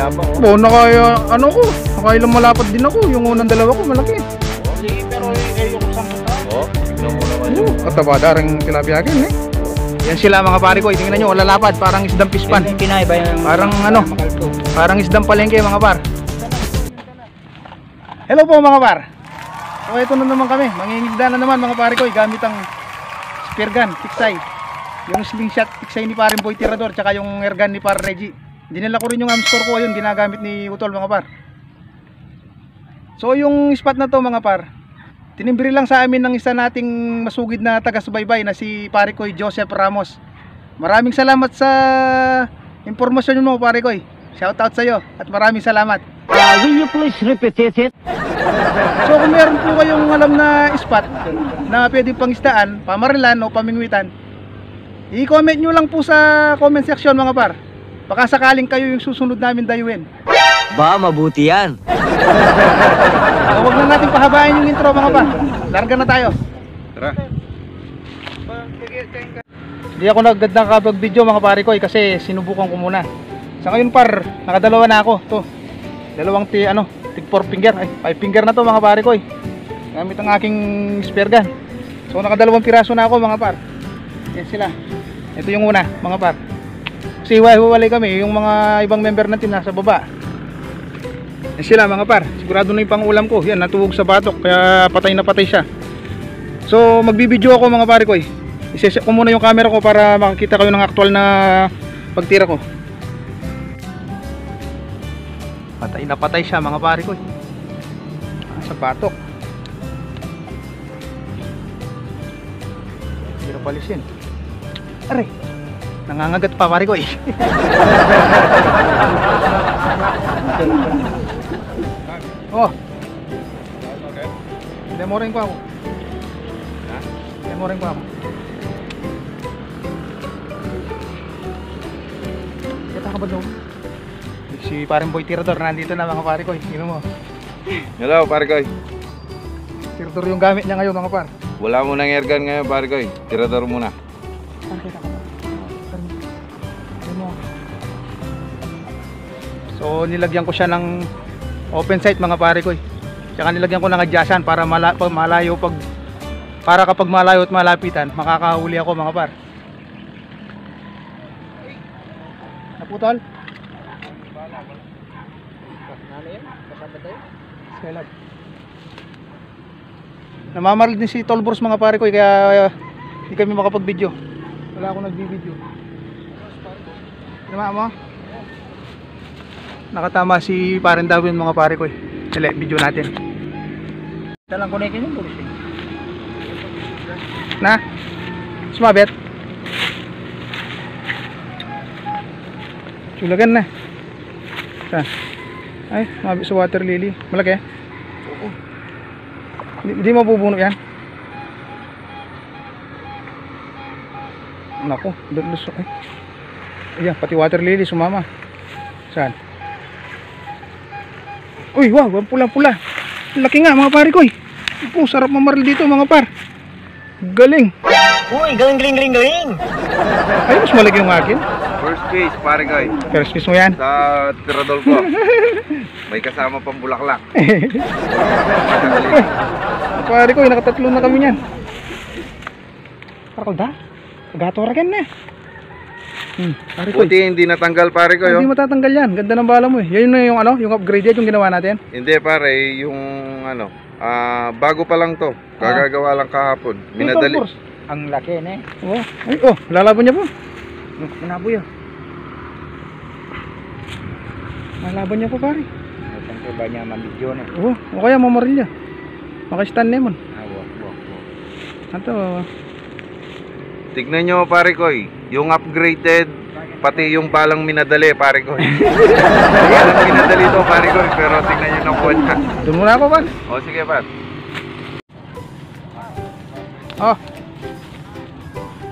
Oo, ano ko, nakailang malapad din ako. Yung unang dalawa ko, malaki. Sige, pero yung isang puta. Tignan mo naman Oo, katabada rin tilapia akin eh. Yan sila mga pare ko, tingnan nyo, lalapad, parang isdang pispan. Parang ano, parang isdang palengke mga par. Hello po mga par. So ito na naman kami, mangingigda na naman mga pare ko, gamit ang spear gun, tiksay. Yung slingshot, tiksay ni paring Boy Tirador, tsaka yung air gun ni par Reggie. Dinala ko rin yung amscore ko, yun ginagamit ni Utol mga par. So yung spot na to mga par, tinimbiri lang sa amin ng isa nating masugid na taga-subaybay na si pare ko Joseph Ramos. Maraming salamat sa impormasyon mo pare ko. Shout out sa iyo at maraming salamat. Will you please repeat it? So kung meron po kayong alam na spot na pwedeng pangistaan, pamarilan o pamingwitan, i-comment nyo lang po sa comment section mga par. Baka sakaling kayo yung susunod namin dayuin. Ba, mabuti yan. So, huwag na natin pahabain yung intro mga par. Larga na tayo. Tara. Hindi ako nagad nakapag-video mga pare ko kasi sinubukan ko muna. Sa ngayon par, nakadalawa na ako. To. Dalawang tig 4 finger, ay 5 finger na to mga pare ko. Gamit ang aking spear gun. So nakadalawang piraso na ako mga par. Yan sila. Ito yung una mga par. Kasi hiwa-hiwalay kami, yung mga ibang member natin nasa baba. Yan sila mga par. Sigurado na yung pang-ulam ko. Yan, natuwog sa batok kaya patay na patay siya. So magbibideo ako mga pare ko. I-set ko muna yung camera ko para makakita kayo ng actual na pagtira ko. Patay na patay siya mga pare ko. Sa batok. Pero palisin. Aray. Nangangagat pa pare ko eh. Oh. Demorin ko ako. Demorin ko ako. Kita ka ba daw? Si parang Boy Tirador nandito na mga pare ko. Tingnan mo. Hello, pare ko. Tirador yung gamit niya ngayon mga par. Wala mo nang airgun ngayon, pare ko. Tirador muna. So nilagyan ko siya ng open sight mga pare ko. Tsaka nilagyan ko ng adjustan para malayo para kapag malayo at malapitan makakahuli ako mga par. Naputol? Namamaril din si Tolbors mga pare ko kaya hindi kami makapag-video. Wala akong nagbi-video. Tama mo? Nakatama si Parang Darwin mga pare ko. Sila video natin. Dalang kunekin yung pulis. Na? Sumabit? Sulagan na. Saan? Ay, mabit sa water lily. Malaki? Oo. Hindi mapupuno yan? Naku, lusok eh. Ayan, pati water lily sumama. Saan? Uy, wow, ang pula-pula. Laki nga mga pare ko. Oh, sarap mamaril dito mga par. Galing. Uy, galing. Ay, mas malaki yung akin. First piece, pare ko. First piece mo yan. Sa tirador ko. May kasama pang bulaklak. Pare ko, nakatatlo na kami niyan. Parang da. Kagatoragan na. Pare ko. Buti hindi natanggal, pare ko. Hindi matatanggal yan. Ganda ng bala mo eh. Yan na yung yung upgraded yung ginawa natin. Hindi pare, yung bago pa lang to. Gagagawa lang kahapon. Minadali. Ang laki na eh. Oh, ay, lalaban niya po. Manaboy oh. Lalaban niya po pare. Siyempre ba niya mambidyo na? O kaya mamaril niya. Maka-stand lemon. Wak. Ito. Tignan nyo pare ko, yung upgraded, pati yung balang minadali pare ko. Balang minadali to pare ko, pero tignan nyo ng buwan ka. Doon muna ako pa. O sige pat.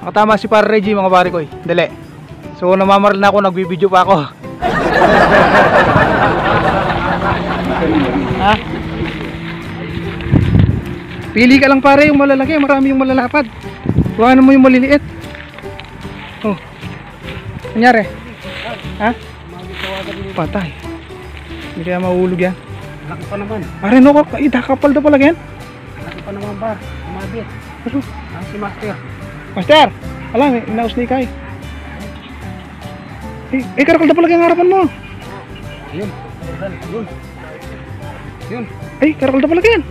Nakatama si Par Reggie mga pare ko. Dali. So namamaril na ako, nagbibideo pa ako. Ha? Pili ka lang pare yung malalaki, marami yung malalapad. Kuhanan mo yung maliliit. Oh. Nangyari? Ha? Patay. Hindi kaya mahulog yan. Laki pa naman. Pare, no, kapal na pala yan. Laki pa naman ba? Umabit. Ano? Si Master. Master! Alam, inaus ni Kai. Karakal na pala yung harapan mo. Yun. Yun. Yun. Karakal na pala yan.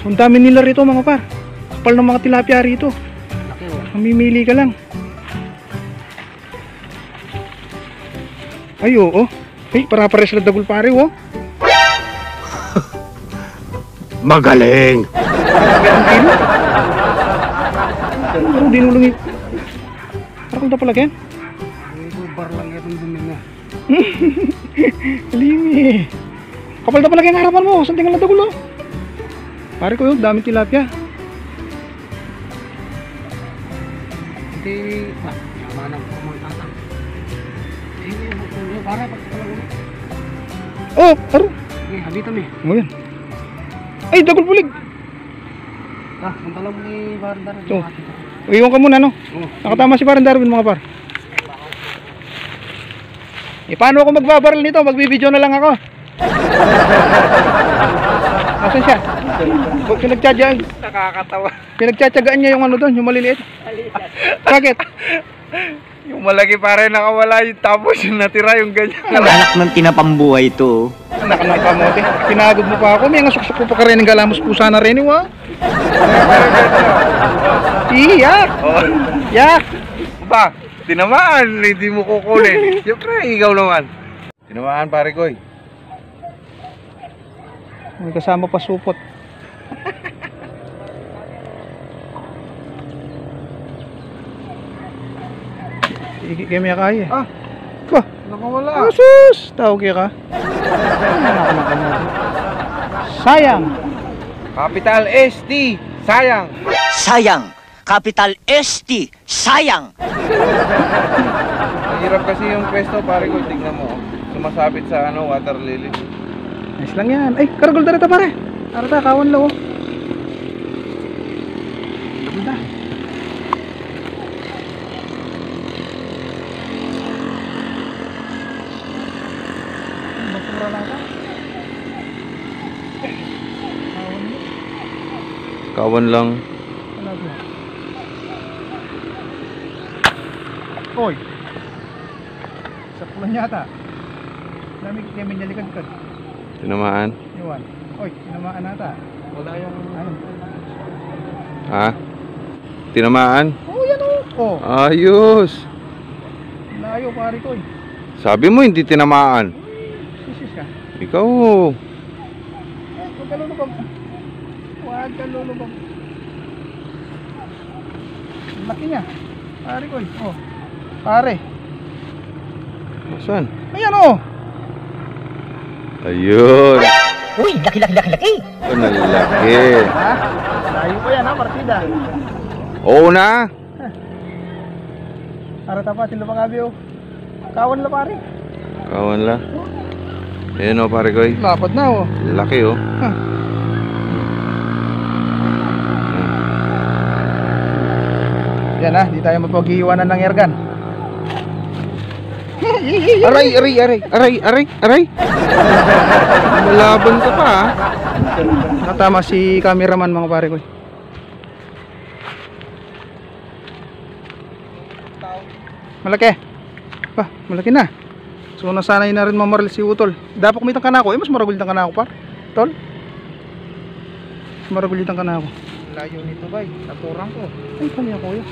So, ang dami nila rito mga par. Kapal ng mga tilapia rito. Laki oh. Mamimili ka lang. Ay, oo. Para-pares na dagul pare, oh. Magaling! Pero dinulungi. Karakal na pala yan. Bar lang itong buming na. Limi. Kapal na pala yung harapan mo. Saan tingnan na dagul, oh. Pare ko yun, daming tilapia. Hindi. Yaman ang pumantatang. Hindi. Para pagkakalang ulit. Oh, aro. Okay, habitan eh. Mo yan. Ay, dagul pulig. Punta lang mo ni Barandar. So, iwan ka muna, no? Nakatama si Parang Darwin, mga par. Paano ako magbabaril nito? Magbibideo na lang ako. Nasaan siya? Pinagtsatsagaan. Nakakatawa. Pinagtsatsagaan niya yung ano doon, yung maliliit. Bakit? Yung malaki pare nakawala yung tapos yung natira yung ganyan. Anak ng tinapambuhay ito. Anak ng kamote. Pinagod mo pa ako. May nga suksok pa ka rin ng galamos pusa na rin, wa? Iyak! Oh. Yak! Ba, tinamaan, hindi mo kukunin. Siyempre, ikaw naman. Tinamaan pare ko eh. May kasama pa supot. Iki kaya kaya. Ba? Nakawala. Asus! Tawag ka. Sayang. Capital ST, sayang. Sayang. Capital ST. Sayang. Mahirap kasi yung pwesto pare ko, tignan mo. Sumasabit sa water lily. Nice lang yan. Ay, karagol na rita pare. Arata, kawan lang, oh. Ganda. Basura lang ka. Kawan mo. Kawan lang. Wala ba? Oy. Sa pulan yata. Dami kaya may nalikad-kad. Tinamaan. Iwan. Oy, tinamaan nata. Wala yung... Ayun. Ha? Tinamaan? Oh, yan oh. Oh, Ayos. layo pare ko eh. Sabi mo hindi tinamaan. Sisis ka. Ikaw. Ay, huwag ka lulubog. Huwag ka lulubog. Ang laki niya. Pare ko eh. Oh. Pare. Saan? Ayan oh. Ayun. Uy, laki. Ano laki. Ha? Layo pa yan ha, partida. Oo na. Para tapatin lang mga oh. Kawan la pare. Kawan lang. Ayan o pare ko. Lapad na oh. Laki oh. Ha. Yan ha, di tayo mapag-iwanan ng airgun. Aray. Malaban ka pa ha. Nakatama si cameraman mga pare ko. Malaki. Pa, malaki na. So nasanay na rin mamaril si Utol. Dapat kumitang ka na ako. Mas maragulitan ka na ako pa. Tol. Mas maragulitan ka na ako. Layo nito bay. Naturang ko. Ay, kanya kuya.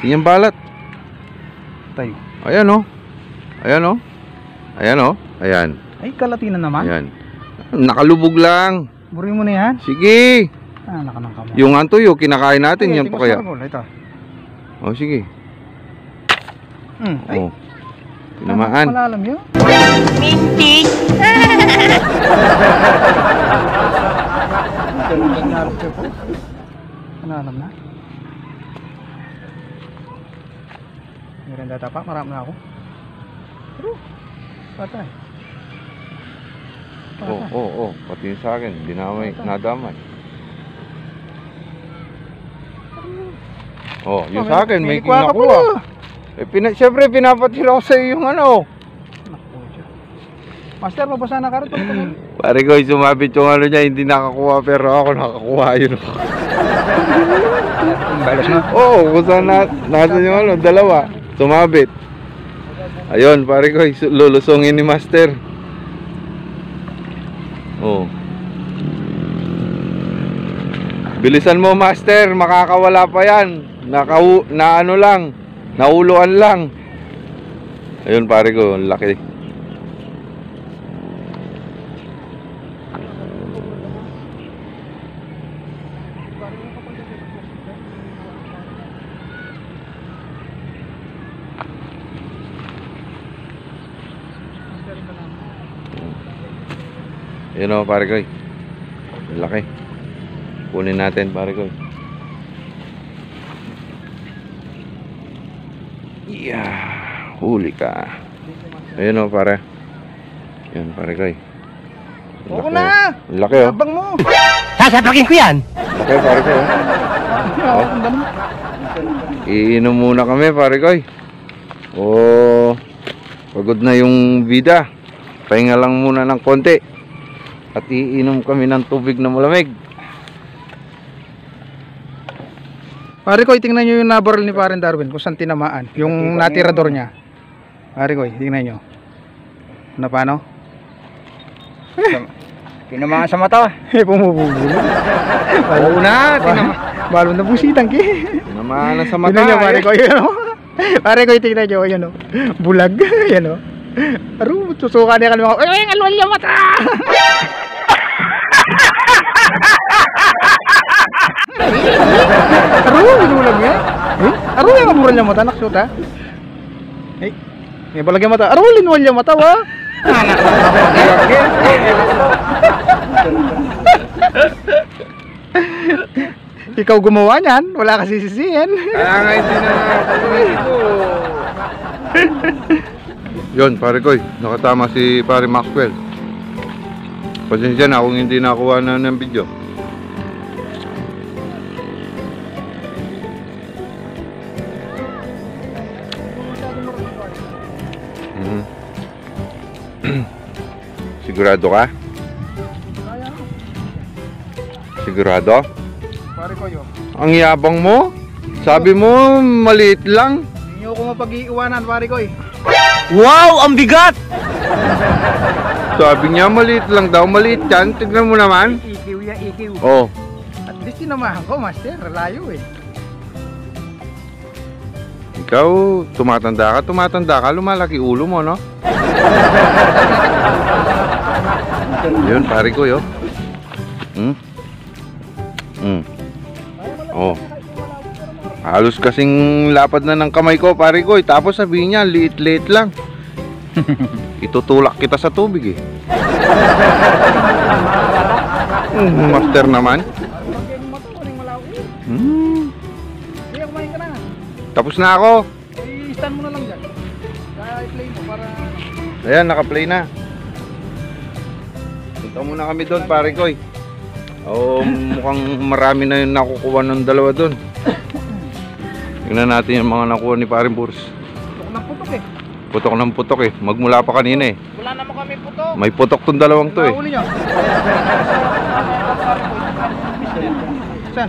Yan balat. Tayo. Ayan o. Ayan. Ay, kalati na naman. Ayan. Nakalubog lang. Buri mo na yan. Sige. Ah, nakanang kamo. Yung antoyo, kinakain natin. Yan pa kaya. Ito. O sige. Ay, O. Tinamaan. malalam yun. Minti. Malalam na. Meron data pa, marami na ako. Pero, patay. Oo. Pati yung sa akin. Dinamay. Nadamay. Yung sa akin. May kuha ka kinukuha. pala. Siyempre pinapatira ko sa iyo yung ano. Naku, Master, mabasa na karot. Pare ko, sumabit yung ano niya, hindi nakakuha pero ako nakakuha yun. Balas na. Oo, kung saan nasa yung ano, dalawa. Sumabit. Ayun, pare ko, lulusungin ni Master. Oo. Bilisan mo, Master, makakawala pa yan. Na ano lang, nauluan lang. Ayun, pare ko, laki. Yun o, pare ko. Laki. Kunin natin, pare ko. Yeah, huli ka. Ayun o, pare. Yan, pare ko. Oo na! Laki o. Abang mo! Sasapakin ko yan! Laki, pare ko. Iinom muna kami, pare ko. Oh, pagod na yung vida. Pahinga lang muna ng konti. At iinom kami ng tubig na malamig. Pare ko, tingnan nyo yung nabaril ni Paren Darwin kung saan tinamaan. Yung natirador niya. Pare ko, tingnan nyo. Na paano? Tinamaan sa mata. Pumubulo. Oo na, Balon na busitan ki. tinamaan na sa mata. Tingnan nyo, pare ko, yun o. Pare ko, tingnan nyo, yun o. Bulag, yan o. Aro, susuka niya ka naman. Ay, ang alwal yung mata! Aro, binulag niya. Aro, yung amuran niya mata, naksuta. Ay, may balag yung mata. Aro, linwal yung mata, wa. Ikaw gumawa niyan, wala ka sisisihin. Kaya nga hindi na ito. Yun, pare ko, nakatama si pare Maxwell. Pasensya na kung hindi nakuha na ng video. Sigurado ka? Sigurado? Pare ko yun. Ang yabang mo? Sabi mo, maliit lang. Hindi nyo ako mapag-iiwanan, pare ko eh. Wow! Ang bigat! Sabi niya, maliit lang daw. Maliit yan. Tignan mo naman. Ikiw ya, ikiw. Oh. At least tinamahan ko, master. Layo eh. Ikaw, tumatanda ka, lumalaki ulo mo, no? Yun, pare ko, yo. Oh. Halos kasing lapad na ng kamay ko, pare ko. Tapos sabihin niya, liit-liit lang. Itutulak kita sa tubig, eh. Master naman. Sige, kumain ka na. Tapos na ako. I-stand mo na lang dyan. Kaya i-play mo para... Ayan, naka-play na. Punta muna kami doon, pare ko. Oh, mukhang marami na yung nakukuha ng dalawa doon. Tingnan natin yung mga nakuha ni Paring Burs. Putok ng putok eh. Putok ng putok eh. Magmula pa kanina eh. Wala naman kami putok. May putok tong dalawang to eh. Nahuli nyo. Saan?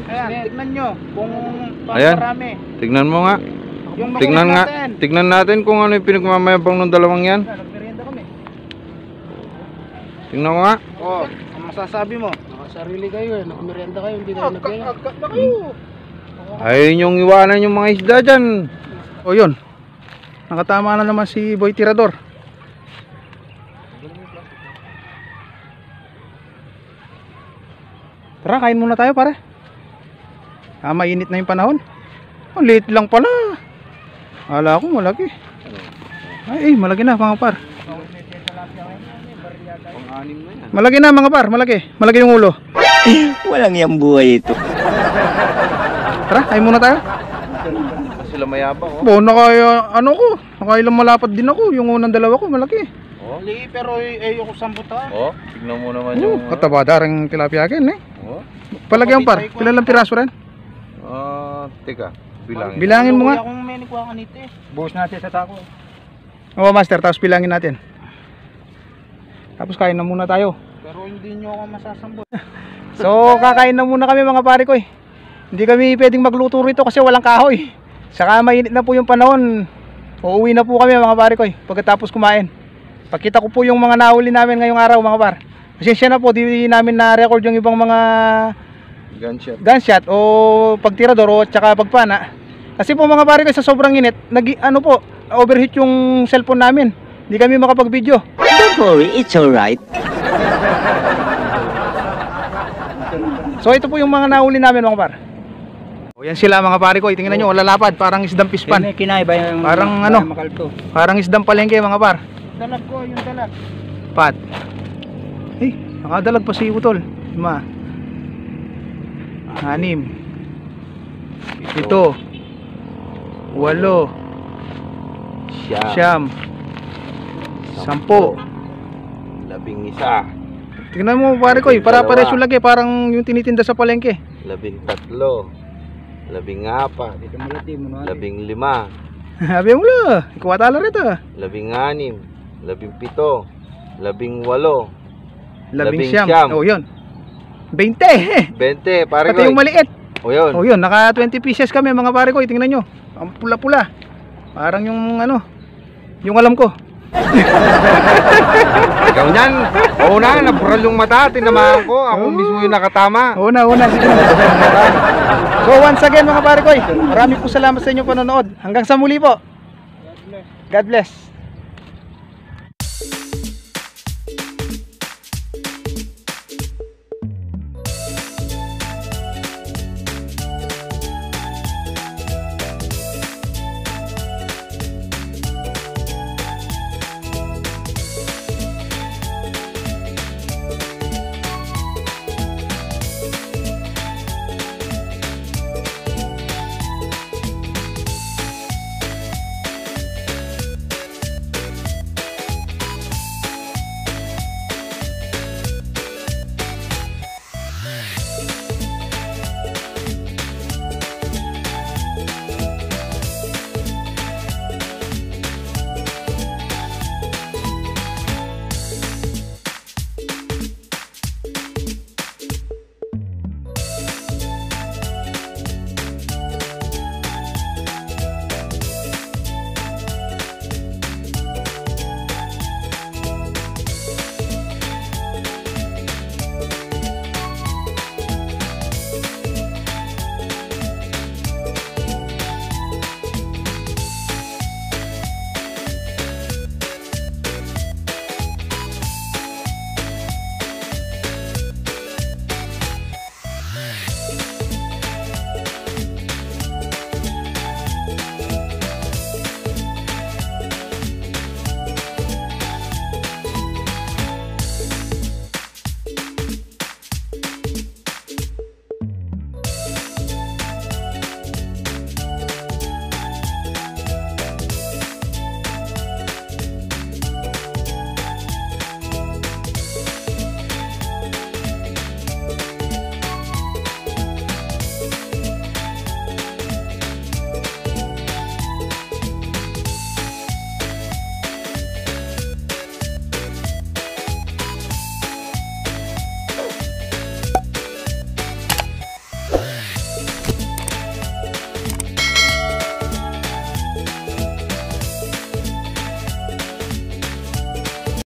Ayan, tignan nyo kung Ayan. marami. Tignan mo nga. Yung Tignan makulit nga. natin. Tignan natin kung ano yung pinagmamayabang ng dalawang yan. Nagmerienda kami. Tignan ko nga. Oh, ang masasabi mo? Nakasarili kayo eh. Nakamerienda kayo. Hindi kayo nagkaya. Agkat na kayo. Ayun yung iwanan yung mga isda dyan. O yun. Nakatama na naman si Boy Tirador. Tara, kain muna tayo pare. Mainit na yung panahon. Ang liit lang pala. Akala ko malaki. Ay, malaki na mga par. Malaki na mga par, malaki. Malaki yung ulo. Walang yang buhay ito. Tara, kain muna tayo. Sila mayabang oh. Bo, nakaya, ano ko, nakailang malapad din ako. Yung unang dalawa ko, malaki. Oh, Pero ayoko sambutan. oh. Tignan mo naman yung... Kataba darang tilapia akin eh. Oh. Palagyan par, kilalang piraso rin. Teka. Bilangin. Bilangin mo nga. Kung may nikuha ka nito eh. Buhos natin sa tako. Oo master, tapos bilangin natin. Tapos kain na muna tayo. Pero hindi nyo ako masasambot. So kakain na muna kami mga pare ko eh. Hindi kami pwedeng magluto rito kasi walang kahoy. Saka mainit na po yung panahon. Uuwi na po kami mga pare ko eh, pagkatapos kumain. Pakita ko po yung mga nahuli namin ngayong araw mga par. Pasensya na po, di namin na-record yung ibang mga gunshot o pagtirador o tsaka pagpana. Kasi po mga pare ko sa sobrang init, overheat yung cellphone namin. Hindi kami makapag-video. Don't worry, it's alright. So ito po yung mga nahuli namin mga par. O yan sila mga pare ko, tingnan nyo, lalapad, parang isdang pispan. May kinaiba yung Parang makalto. Parang isdang palengke mga par. Dalag ko, yung dalag. Pat. Eh, nakadalag pa si Utol. 5 6 7 8 Siyam 10 11. Tingnan mo pare ko, para pares yung lagi, parang yung tinitinda sa palengke. 13. 14. Dito malati mo na. 15. Sabi mo la, ikaw atala rito. 16. 17. 18. 11 oh yun. 20. 20, pare Pati ko. yung maliit. O yun. Oh yun, naka 20 pieces kami mga pare ko, tingnan nyo. Ang pula-pula. Parang yung yung alam ko. Ikaw niyan. Oo na, nabural yung mata. Tinamaan ko. Ako mismo yung nakatama. Una, sige na. So once again mga pare ko, maraming po salamat sa inyong panonood. Hanggang sa muli po. God bless.